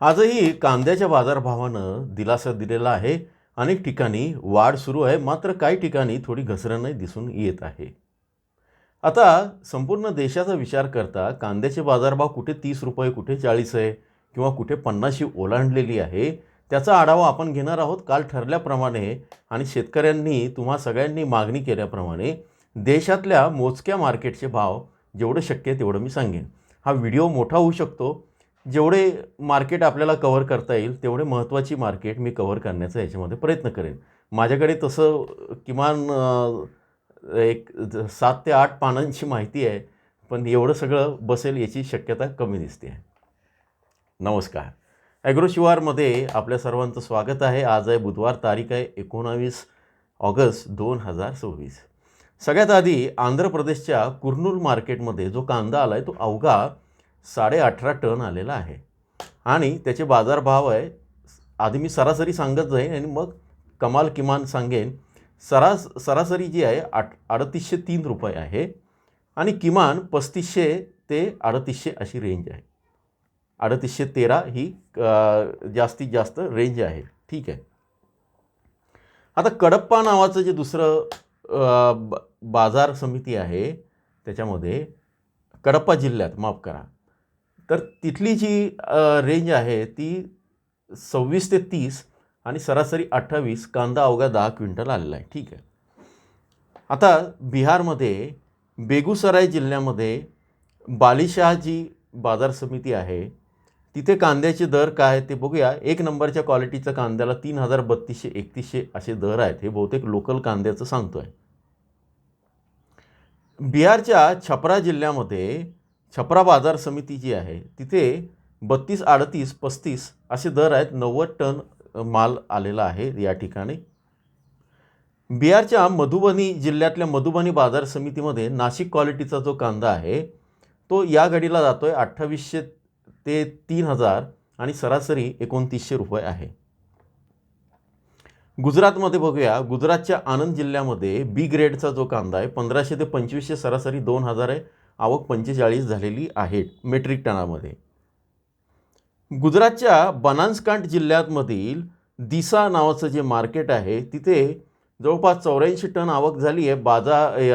आजही कांद्याच्या बाजारभावानं दिलासा दिलेला आहे. अनेक ठिकाणी वाढ सुरू आहे, मात्र काही ठिकाणी थोडी घसरणही दिसून येत आहे. आता संपूर्ण देशाचा विचार करता कांद्याचे बाजारभाव कुठे 30 रुपये, कुठे 40 आहे किंवा कुठे 50शी ओलांडलेली आहे, त्याचा आढावा आपण घेणार आहोत. काल ठरल्याप्रमाणे आणि शेतकऱ्यांनी तुम्हा सगळ्यांनी मागणी केल्याप्रमाणे देशातल्या मोजक्या मार्केटचे भाव जेवढं शक्य आहे तेवढं मी सांगेन. हा व्हिडिओ मोठा होऊ शकतो. जेवढे मार्केट आपल्याला कव्हर करता येईल तेवढे महत्त्वाची मार्केट मी कव्हर करण्याचा याच्यामध्ये प्रयत्न करेन. माझ्याकडे तसं किमान एक 7 ते 8 पानांची माहिती आहे, पण एवढं सगळं बसेल याची शक्यता कमी दिसते आहे. नमस्कार. ॲग्रो शिवारमध्ये आपल्या सर्वांचं स्वागत आहे. आज आहे बुधवार, तारीख आहे 19 ऑगस्ट 2026. सगळ्यात आधी आंध्र प्रदेशच्या कुर्नूल मार्केटमध्ये जो कांदा आला आहे तो अवघा 18.5 टन आलेला आहे आणि त्याचे बाजारभाव आहे. आधी मी सरासरी सांगत जाईन आणि मग कमाल किमान सांगेन. सरासरी जी आहे 3803 रुपये आहे आणि किमान 3500 ते 3800 अशी रेंज आहे. 3813 ही जास्तीत जास्त रेंज आहे. ठीक आहे. आता कडप्पा नावाचं जे दुसरं बाजार समिती आहे त्याच्यामध्ये कडप्पा जिल्ह्यात माफ करा, तर तिथली जी रेंज आहे ती 26 ते 30 आणि सरासरी 28. कांदा अवघा 10 क्विंटल आलेला आहे. ठीक आहे. आता बिहारमध्ये बेगुसराय जिल्ह्यामध्ये बालिशाह जी बाजार समिती आहे तिथे कांद्याचे दर काय ते बघूया. 1 नंबरच्या क्वालिटीच्या कांद्याला 3200-3100 असे दर आहेत. हे बहुतेक लोकल कांद्याचं सांगतो आहे. बिहारच्या छपरा जिल्ह्यामध्ये छपरा बाजार समिती जी आहे तिथे 32, 38, 35 असे दर आहेत. 90 टन माल आलेला आहे या ठिकाणी. बिहारच्या मधुबनी जिल्ह्यातल्या मधुबनी बाजार समितीमध्ये नाशिक क्वालिटीचा जो कांदा आहे तो या घडीला जातो आहे 2800 ते 3000 आणि सरासरी 2900 रुपये आहे. गुजरातमध्ये बघूया. गुजरातच्या आनंद जिल्ह्यामध्ये बी ग्रेडचा जो कांदा आहे 1500 ते 2500, सरासरी 2000 आहे. आवक 45 झालेली आहे मेट्रिक टनामध्ये. गुजरातच्या बनासकांठ जिल्ह्यामधील दिसा नावाचं जे मार्केट आहे तिथे जवळपास 84 टन आवक झाली आहे.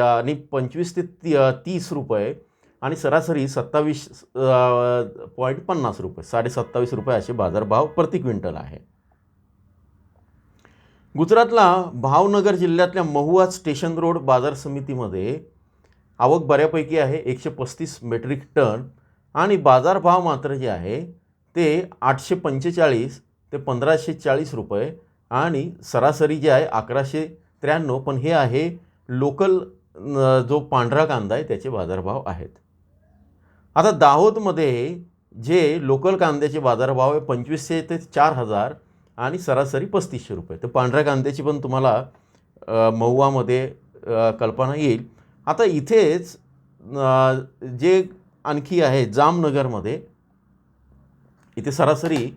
आणि 25 ते 30 रुपये आणि सरासरी 27.50 रुपये, 27.5 रुपये असे बाजारभाव प्रति क्विंटल आहे. गुजरातला भावनगर जिल्ह्यातल्या महुआ स्टेशन रोड बाजार समितीमध्ये आवक बऱ्यापैकी आहे 135 मेट्रिक टन आणि बाजारभाव मात्र जे आहे ते 845 ते 1540 रुपये आणि सरासरी जे आहे 1193. पण हे आहे लोकल जो पांढरा कांदा आहे त्याचे बाजारभाव आहेत. आता दाहोदमध्ये जे लोकल कांद्याचे बाजारभाव आहे 2500 ते 4000 आणि सरासरी 3500 रुपये. तर पांढऱ्या कांद्याची पण तुम्हाला महुआमध्ये कल्पना येईल. आता इथेच जे आणखी आहे जामनगरमध्ये इथे सरासरी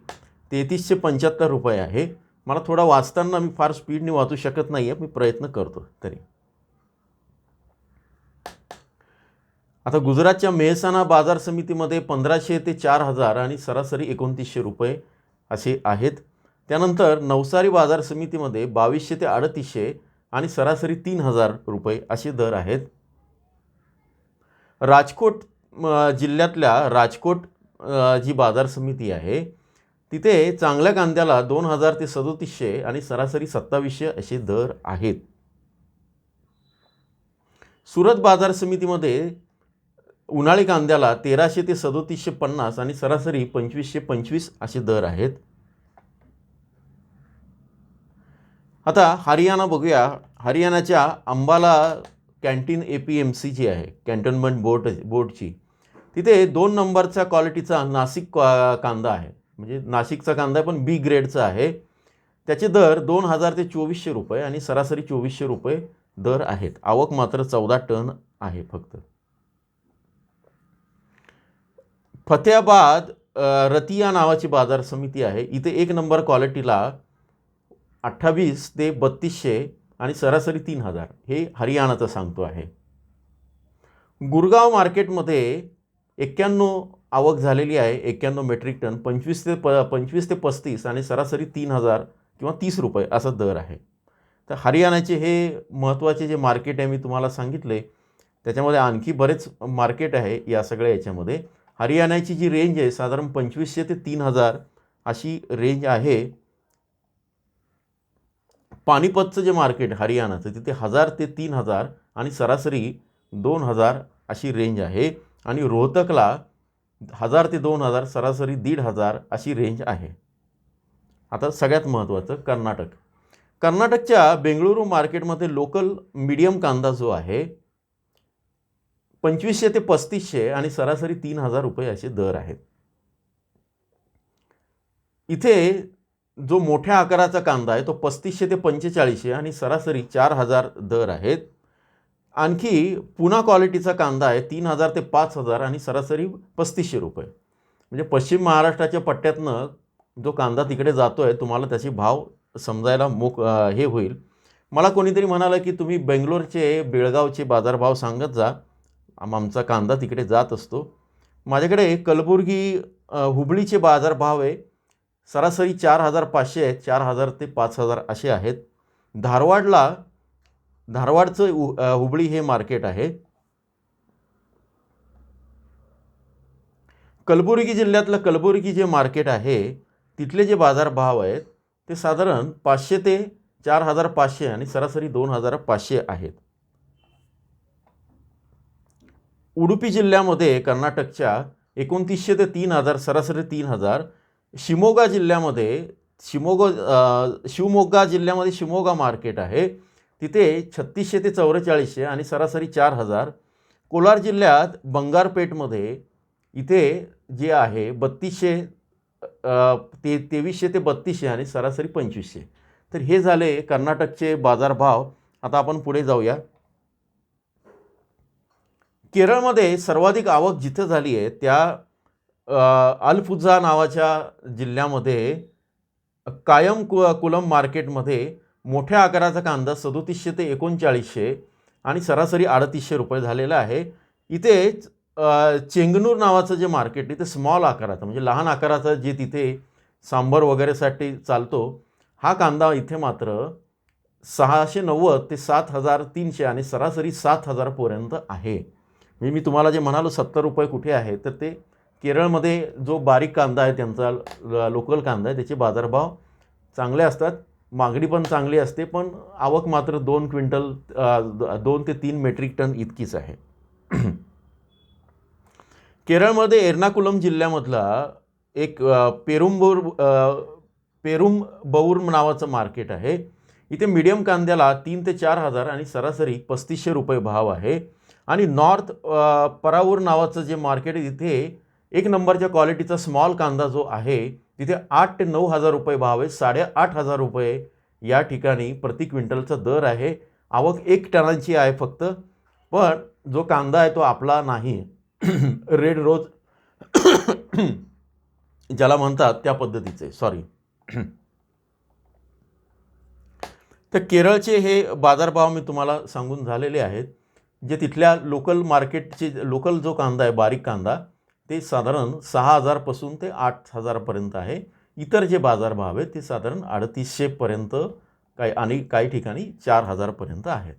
3375 रुपये आहे. मला थोडा वाचताना मी फार स्पीडने वाचू शकत नाही आहे, मी प्रयत्न करतो तरी. आता गुजरातच्या मेहसाणा बाजार समितीमध्ये 1500 ते 4000 आणि सरासरी 2900 रुपये असे आहेत. त्यानंतर नवसारी बाजार समितीमध्ये 2200 ते 3800 आणि सरासरी 3000 रुपये असे दर आहेत. राजकोट जिल्ह्यातल्या राजकोट जी बाजार समिती आहे तिथे चांगल्या कांद्याला 2000 ते 3700 आणि सरासरी 2700 असे दर आहेत. सुरत बाजार समितीमध्ये उन्हाळी कांद्याला 1300 ते 3750 आणि सरासरी 2525 असे दर आहेत. आता हरियाणा बघूया. हरियाणाच्या अंबाला कॅन्टीन APMC जी आहे कॅन्टोन्मेंट बोर्डची तिथे 2 नंबरच्या क्वालिटीचा नाशिक कांदा आहे. म्हणजे नाशिकचा कांदा आहे पण बी ग्रेडचा आहे. त्याचे दर 2000 ते 2400 रुपये आणि सरासरी 2400 रुपये दर आहेत. आवक मात्र 14 टन आहे फक्त. फतेहाबाद रतिया नावाची बाजार समिती आहे. इथे 1 नंबर क्वालिटीला 28 ते 3200 आणि सरासरी 3000 हे हरियाणाचं सांगतो आहे. गुरगाव मार्केटमध्ये 91 आवक झालेली आहे 91 मेट्रिक टन, 25 ते 35 आणि सरासरी 3,000 किंवा 30 रुपये असा दर आहे. तर हरियाणाचे हे महत्त्वाचे जे मार्केट आहे मी तुम्हाला सांगितले, त्याच्यामध्ये आणखी बरेच मार्केट आहे या सगळ्या याच्यामध्ये. हरियाणाची जी रेंज आहे साधारण 2500 ते 3000 अशी रेंज आहे. पानिपतचं जे मार्केट हरियाणाचं तिथे 1000 ते 3000 आणि सरासरी 2000 अशी रेंज आहे. आणि रोहतकला 1000 ते 2000 सरासरी 1500 अशी रेंज आहे. आता सगळ्यात महत्त्वाचं कर्नाटक. कर्नाटकच्या बेंगळुरू मार्केटमध्ये लोकल मीडियम कांदा जो आहे 2500 ते 3500 आणि सरासरी 3000 रुपये असे दर आहेत. इथे जो मोठ्या आकाराचा कांदा आहे तो 3500 ते 4500 आणि सरासरी 4000 दर आहेत. आणखी पुणा क्वालिटीचा कांदा आहे 3000 ते 5000 आणि सरासरी 3500 रुपये. म्हणजे पश्चिम महाराष्ट्राच्या पट्ट्यातनं जो कांदा तिकडे जातो आहे तुम्हाला त्याचे भाव समजायला हे होईल. मला कोणीतरी म्हणालं की तुम्ही बेंगलोरचे बेळगावचे बाजारभाव सांगत जा, आमचा कांदा तिकडे जात असतो. माझ्याकडे कलबुर्गी हुबळीचे बाजारभाव आहे सरासरी 4500 आहेत, 4000 ते 5000 असे आहेत. धारवाडचं हुबळी हे मार्केट आहे. कलबुर्गी जिल्ह्यातलं कलबुर्गी जे मार्केट आहे तिथले जे बाजारभाव आहेत ते साधारण 500 ते 4500 आणि सरासरी 2500 आहेत. उडुपी जिल्ह्यामध्ये कर्नाटकच्या 2900 ते 3000 सरासरी 3000. शिमोगा जिल्ह्यामध्ये शिवमोग्गा जिल्ह्यामध्ये शिमोगा मार्केट आहे तिथे 3600 ते 4400 आणि सरासरी 4000. कोलार जिल्ह्यात बंगारपेठमध्ये इथे जे आहे 2300 ते 2300 ते 3200 आणि सरासरी 2500. तर हे झाले कर्नाटकचे बाजारभाव. आता आपण पुढे जाऊया. केरळमध्ये सर्वाधिक आवक जिथं झाली आहे त्या अलफुझा नावाच्या जिल्ह्यामध्ये कायम कुलम मार्केटमध्ये मोठ्या आकाराचा कांदा 3700 ते 3900 आणि सरासरी 3800 रुपये झालेला आहे. इथे चेंगनूर नावाचं जे मार्केट इथे स्मॉल आकाराचं म्हणजे लहान आकाराचं जे तिथे सांबर वगैरेसाठी चालतो हा कांदा इथे मात्र 690 ते 7300 आणि सरासरी 7000 पर्यंत आहे. मी तुम्हाला जे म्हणालो 70 रुपये कुठे आहे तर ते केरळमध्ये जो बारीक कांदा आहे त्यांचा लोकल कांदा आहे त्याचे बाजारभाव चांगले असतात, मागणी पण चांगली असते, पण आवक मात्र 2 क्विंटल 2 ते 3 मेट्रिक टन इतकीच आहे. केरळमध्ये एर्नाकुलम जिल्ह्यामधला एक पेरुंबऊर नावाचं मार्केट आहे. इथे मीडियम कांद्याला 3 ते 4000 आणि सरासरी 3500 रुपये भाव आहे. आणि नॉर्थ परावूर नावाचं जे मार्केट आहे तिथे 1 नंबरच्या क्वालिटीचा स्मॉल कांदा जो आहे तिथे 8 ते 9000 रुपये भाव आहे. 8500 रुपये या ठिकाणी प्रति क्विंटलचा दर आहे. आवक 1 टनाची आहे फक्त, पण जो कांदा आहे तो आपला नाही, रेड रोज ज्याला म्हणतात त्या पद्धतीचे, सॉरी. तर केरळचे हे बाजारभाव मी तुम्हाला सांगून झालेले आहेत. जे तिथल्या लोकल मार्केटचे लोकल जो कांदा आहे बारीक कांदा ते साधारण 6000 पासून ते 8000 पर्यंत आहे. इतर जे बाजारभाव आहेत ते साधारण 3800 पर्यंत आणि काही ठिकाणी 4000 पर्यंत आहेत.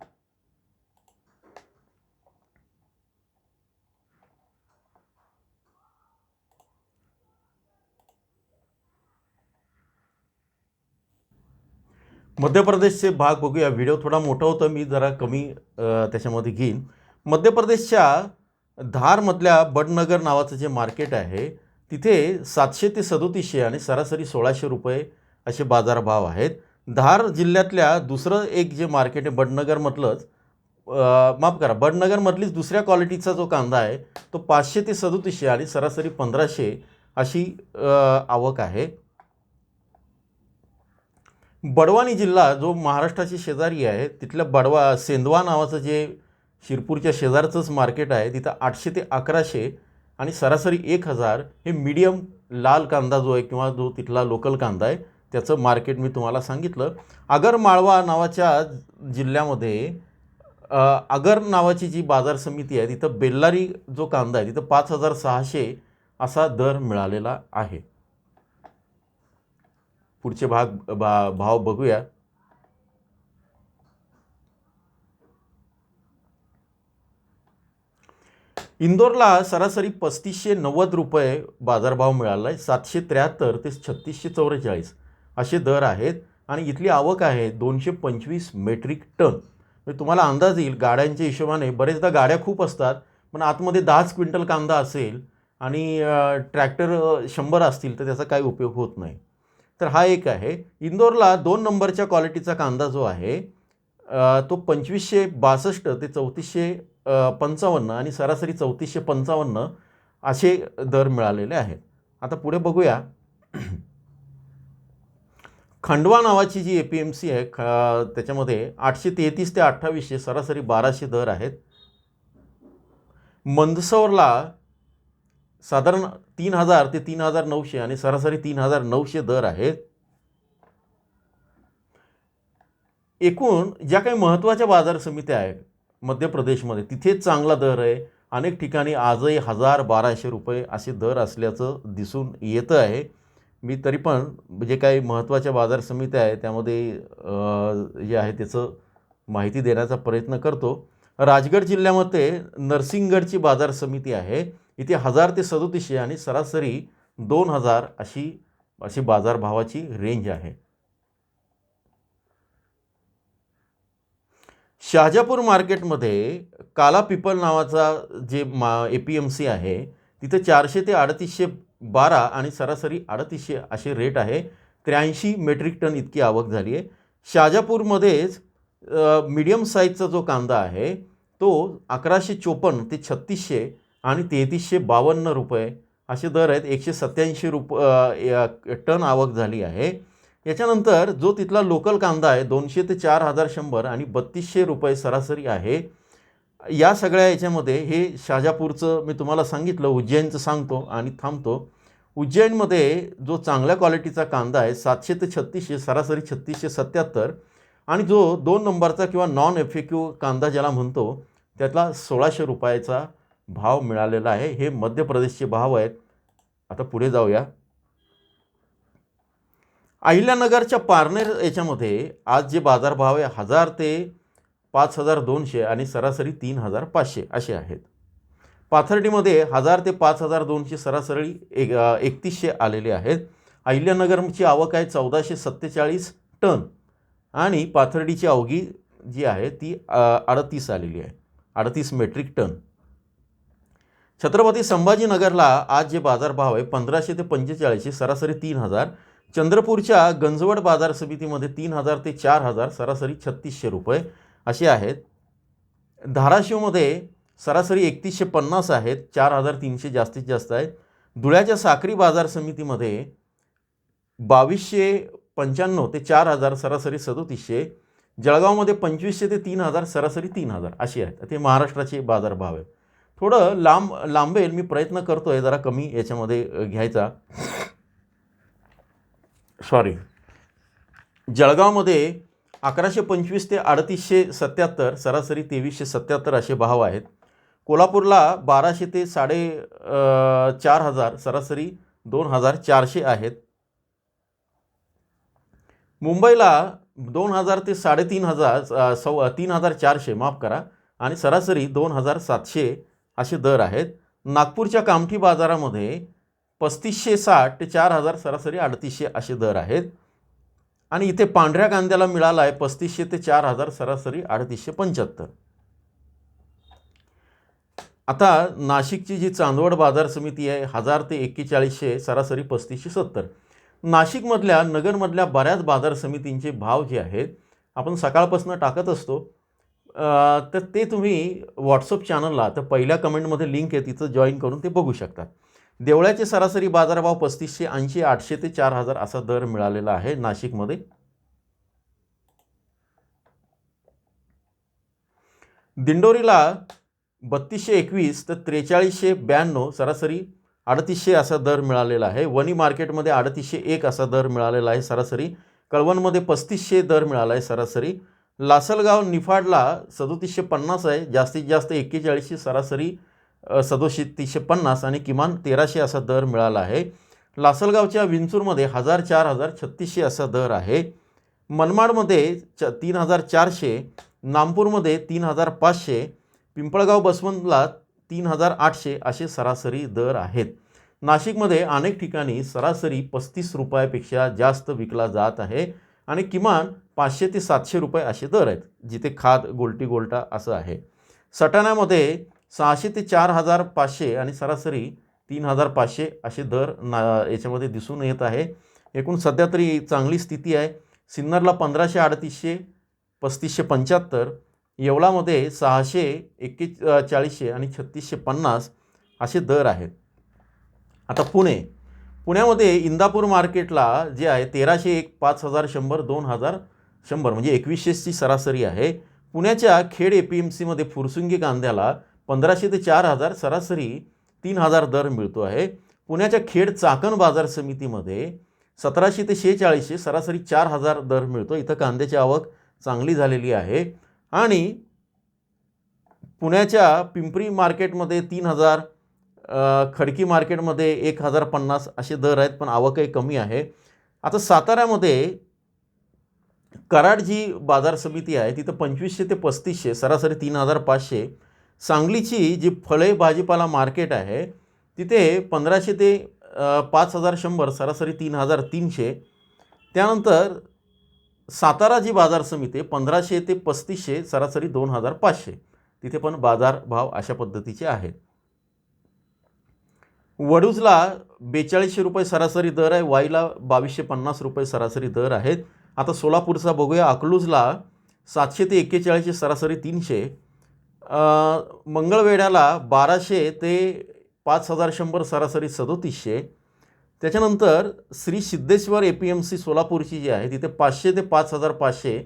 मध्य प्रदेशचे भाग बघूया. व्हिडिओ थोडा मोठा होता, मी जरा कमी त्याच्यामध्ये घेईन. मध्य प्रदेशच्या धारमधल्या बडनगर नावाचं जे मार्केट आहे तिथे 700 ते 3700 आणि सरासरी 1600 रुपये असे बाजारभाव आहेत. धार जिल्ह्यातल्या दुसरं एक जे मार्केट आहे बडनगरमधलंच, माफ करा, बडनगरमधलीच दुसऱ्या क्वालिटीचा जो कांदा आहे तो 500 ते 3700 आणि सरासरी 1500 अशी आवक आहे. बडवानी जिल्हा जो महाराष्ट्राची शेजारी आहे तिथल्या सेंदवा नावाचं जे शिरपूरच्या शेजारचंच मार्केट आहे तिथं 800 ते 1100 आणि सरासरी 1000 हे मीडियम लाल कांदा जो आहे किंवा जो तिथला लोकल कांदा आहे त्याचं मार्केट मी तुम्हाला सांगितलं. आगर माळवा नावाच्या जिल्ह्यामध्ये आगर नावाची जी बाजार समिती आहे तिथं बेल्लारी जो कांदा आहे तिथं 5600 असा दर मिळालेला आहे. पुढचे भाव बघूया. इंदोरला सरासरी 3590 रुपये बाजारभाव मिळाला आहे. 773 ते 3644 असे दर आहेत आणि इथली आवक आहे 225 मेट्रिक टन. म्हणजे तुम्हाला अंदाज येईल गाड्यांच्या हिशोबाने. बरेचदा गाड्या खूप असतात पण आतमध्ये 10 क्विंटल कांदा असेल आणि ट्रॅक्टर 100 असतील तर त्याचा काही उपयोग होत नाही. तर हा एक आहे. इंदोरला 2 नंबरच्या क्वालिटीचा कांदा जो आहे तो 2562 ते 3455 आणि सरासरी 3455 असे दर मिळालेले आहेत. आता पुढे बघूया. खंडवा नावाची जी APMC आहे त्याच्यामध्ये 833 ते 2800 सरासरी 1200 दर आहेत. मंदसौरला साधारण 3000 ते 3900 आणि सरासरी 3900 दर आहेत. एकूण ज्या काही महत्त्वाच्या बाजार समित्या आहेत मध्य प्रदेशमध्ये तिथेच चांगला दर आहे. अनेक ठिकाणी आजही 1000-1200 रुपये असे दर असल्याचं दिसून येतं आहे. मी तरी पण जे काही महत्त्वाच्या बाजार समित्या आहे त्यामध्ये जे आहे त्याचं माहिती देण्याचा प्रयत्न करतो. राजगड जिल्ह्यामध्ये नरसिंगगडची बाजार समिती आहे. इथे 1000 ते 3700 आणि सरासरी 2000 अशी बाजारभावाची रेंज आहे. शहाजापूर मार्केटमध्ये काला पिपल नावाचा जे APMC आहे तिथे 400 ते 3812 आणि सरासरी 3800 असे रेट आहे. 83 मेट्रिक टन इतकी आवक झाली आहे. शहाजापूरमध्येच मीडियम साईजचा जो कांदा आहे तो 1154 ते 3600 आणि 3352 रुपये असे दर आहेत. 187 रुपये टन आवक झाली आहे. याच्यानंतर जो तिथला लोकल कांदा आहे 200 ते 4100 आणि 3200 रुपये सरासरी आहे. या सगळ्या याच्यामध्ये हे शहाजापूरचं मी तुम्हाला सांगितलं. उज्जैनचं सांगतो आणि थांबतो. उज्जैनमध्ये जो चांगल्या क्वालिटीचा कांदा आहे 700 ते 3600 सरासरी 3677 आणि जो 2 नंबरचा किंवा नॉन FAQ कांदा ज्याला म्हणतो त्यातला 1600 रुपयाचा भाव मिळालेला आहे. हे मध्य प्रदेशचे भाव आहेत. आता पुढे जाऊया. अहिल्यानगरच्या पारनेर याच्यामध्ये आज जे बाजारभाव आहे 1000 ते 5200 आणि सरासरी 3500 असे आहेत. पाथर्डीमध्ये 1000 ते 5200 सरासरी 3100 आलेले आहेत. अहिल्यानगरची आवक आहे 1447 टन आणि पाथर्डीची अवघी जी आहे ती 38 आलेली आहे. 38 मेट्रिक टन. छत्रपती संभाजीनगरला आज जे बाजारभाव आहे 1500 ते 4500 सरासरी 3000. चंद्रपूरच्या गंजवड बाजार समितीमध्ये 3000 ते 4000 सरासरी 3600 रुपये असे आहेत. धाराशिवमध्ये सरासरी 3150 आहेत. 4300 जास्तीत जास्त आहेत. धुळ्याच्या साक्री बाजार समितीमध्ये 2295 ते 4000 सरासरी 3700. जळगावमध्ये 2500 ते 3000 सरासरी 3000 असे आहेत. ते महाराष्ट्राचे बाजारभाव आहेत. थोडं लांबेल मी प्रयत्न करतो आहे जरा कमी याच्यामध्ये घ्यायचा. जळगावमध्ये 1125 ते 3877 सरासरी 2377 असे भाव आहेत. कोल्हापूरला 1200 ते 4500 सरासरी 2400 आहेत. मुंबईला 2000 ते 3400 माफ करा आणि सरासरी 2700 असे दर आहेत. नागपूरच्या कामठी बाजारामध्ये 3560 ते 4000 सरासरी 3800 असे दर आहेत. आणि इथे पांढऱ्या कांद्याला मिळाला आहे 3500 ते 4000 सरासरी 3875. आता नाशिकची जी चांदवड बाजार समिती आहे 1000 ते 4100 सरासरी 3570. नाशिकमधल्या नगरमधल्या बऱ्याच बाजार समितींचे भाव जे आहेत आपण सकाळपासून टाकत असतो. तर ते तुम्ही व्हॉट्सअप चॅनलला तर पहिल्या कमेंटमध्ये लिंक आहे तिथं जॉईन करून ते बघू शकतात. देवळ्याचे सरासरी बाजारभाव 3580 800 ते 4000 असा दर मिळालेला आहे नाशिकमध्ये. दिंडोरीला 3221 तर 4392 सरासरी 3800 असा दर मिळालेला आहे. वणी मार्केटमध्ये 3801 असा दर मिळालेला आहे सरासरी. कळवणमध्ये 3500 दर मिळाला आहे सरासरी. लासलगाव निफाडला 3750 आहे. जास्तीत जास्त 4100 सरासरी 3750 आणि किमान 1300 असा दर मिळाला आहे. लासलगावच्या विंचूरमध्ये 1000, 4000, 3600 असा दर आहे. मनमाडमध्ये 3400, नामपूरमध्ये 3500, पिंपळगाव बसवंतला 3800 असे सरासरी दर आहेत. नाशिकमध्ये अनेक ठिकाणी सरासरी 35 रुपयापेक्षा जास्त विकला जात आहे आणि किमान 500 ते 700 रुपये असे दर आहेत, जिथे खाद गोल्टी गोल्टा असं आहे. सटाण्यामध्ये 600 ते 4500 आणि सरासरी 3500 असे दर याच्यामध्ये दिसून येत आहे. एकूण सध्या तरी चांगली स्थिती आहे. सिन्नरला 1500, 3800, 3575, येवलामध्ये 600, 4140 आणि 3650 असे दर आहेत. आता पुण्यामध्ये इंदापूर मार्केटला जे आहे 1301, 5100, 2100 म्हणजे 2100ची सरासरी आहे. पुण्याच्या खेड APMCमध्ये फुरसुंगी कांद्याला 1500 ते 4000, सरासरी 3000 दर मिळतो आहे. पुण्याच्या खेड चाकण बाजार समितीमध्ये 1700 ते 4600, सरासरी 4000 दर मिळतो. इथं कांद्याची आवक चांगली झालेली आहे. आणि पुण्याच्या पिंपरी मार्केटमध्ये 3000, खडकी मार्केटमध्ये 1050 असे दर आहेत, पण आवकही कमी आहे. आता साताऱ्यामध्ये कराड जी बाजार समिती आहे तिथं 2500 ते 3500, सरासरी 3500. सांगलीची जी फळे भाजीपाला मार्केट आहे तिथे 1500 ते 5100, सरासरी 3300. त्यानंतर सातारा जी बाजार समिती 1500 ते 3500, सरासरी 2500. तिथे पण बाजार भाव अशा पद्धतीचे आहेत. वडूजला 4200 रुपये सरासरी दर आहे. वाईला 2250 रुपये सरासरी दर आहेत. आता सोलापूरचा बघूया. अकलूजला 700 ते 4100, सरासरी 300. मंगळवेढ्याला 1200 ते 5100, सरासरी 3700. त्याच्यानंतर श्री सिद्धेश्वर APMC सोलापूरची जी आहे तिथे 500 ते 5500,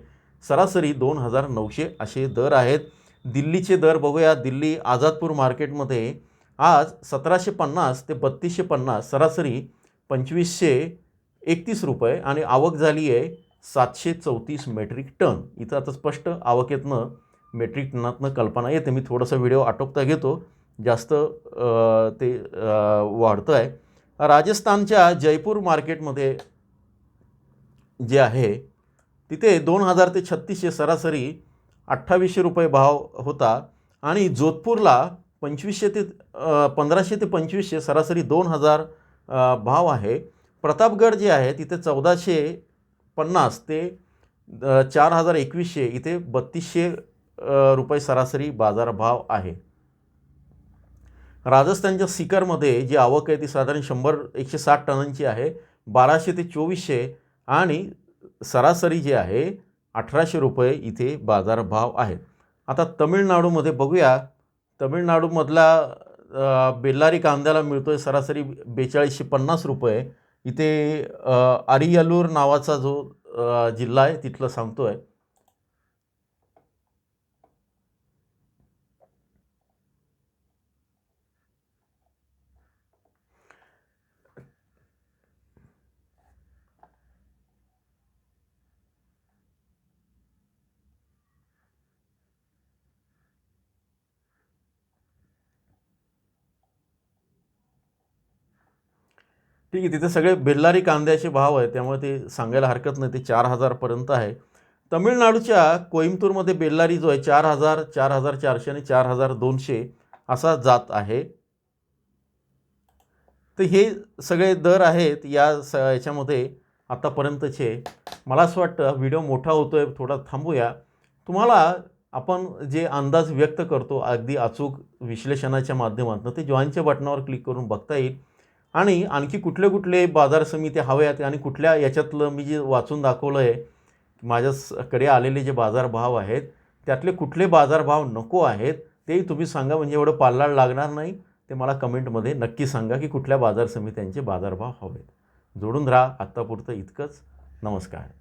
सरासरी 2900 असे दर आहेत. दिल्लीचे दर बघूया. दिल्ली आझादपूर मार्केटमध्ये आज 1750 ते 3250, सरासरी 2531 रुपये आणि आवक झाली आहे 734 मेट्रिक टन. इथं आता स्पष्ट आवकेतनं मेट्रिक टनातनं कल्पना येते. मी थोडंसं व्हिडिओ आटोपता घेतो, जास्त ते वाढतं आहे. राजस्थानच्या जयपूर मार्केटमध्ये जे आहे तिथे 2000 ते 3600, सरासरी 2800 रुपये भाव होता. आणि जोधपूरला 1500 ते 2500, सरासरी 2000 भाव आहे. प्रतापगड जे आहे तिथे 1450 ते 4021, इथे 3200 रुपये सरासरी बाजारभाव आहे. राजस्थानच्या सीकरमध्ये जी आवक आहे ती साधारण 160 टनांची आहे. 1200 ते 2400 आणि सरासरी जे आहे 1800 रुपये इथे बाजारभाव आहेत. आता तमिळनाडूमध्ये बघूया. तमिळनाडूमधला बेल्लारी कांद्याला मिळतो आहे सरासरी 4250 रुपये. इथे अरियलूर नावाचा जो जिल्हा आहे तिथलं सांगतो आहे. ठीक आहे, तिथे सगळे बेल्लारी कांद्याचे भाव आहे त्यामुळे ते सांगायला हरकत नाही. ते 4000 पर्यंत आहे. तमिळनाडूच्या कोईम्बतूरमध्ये बेल्लारी जो आहे 4000, 4400 आणि 4200 असा जात आहे. तर हे सगळे दर आहेत याच्यामध्ये आतापर्यंतचे. मला असं वाटतं व्हिडिओ मोठा होतोय, थोडा थांबूया. तुम्हाला आपण जे अंदाज व्यक्त करतो अगदी अचूक विश्लेषणाच्या माध्यमातून ते जॉईनच्या बटनावर क्लिक करून बघता येईल. आणि आणखी कुठले कुठले बाजार समिती हव्यात आणि कुठल्या याच्यातलं मी जे वाचून दाखवलं आहे माझ्याकडे आलेले जे बाजारभाव आहेत त्यातले कुठले बाजारभाव नको आहेत तेही तुम्ही सांगा, म्हणजे एवढं पाललाड लागणार नाही. ते मला कमेंटमध्ये नक्की सांगा की कुठल्या बाजार समित्यांचे बाजारभाव हवेत. जोडून राहा. आत्तापुरतं इतकंच. नमस्कार.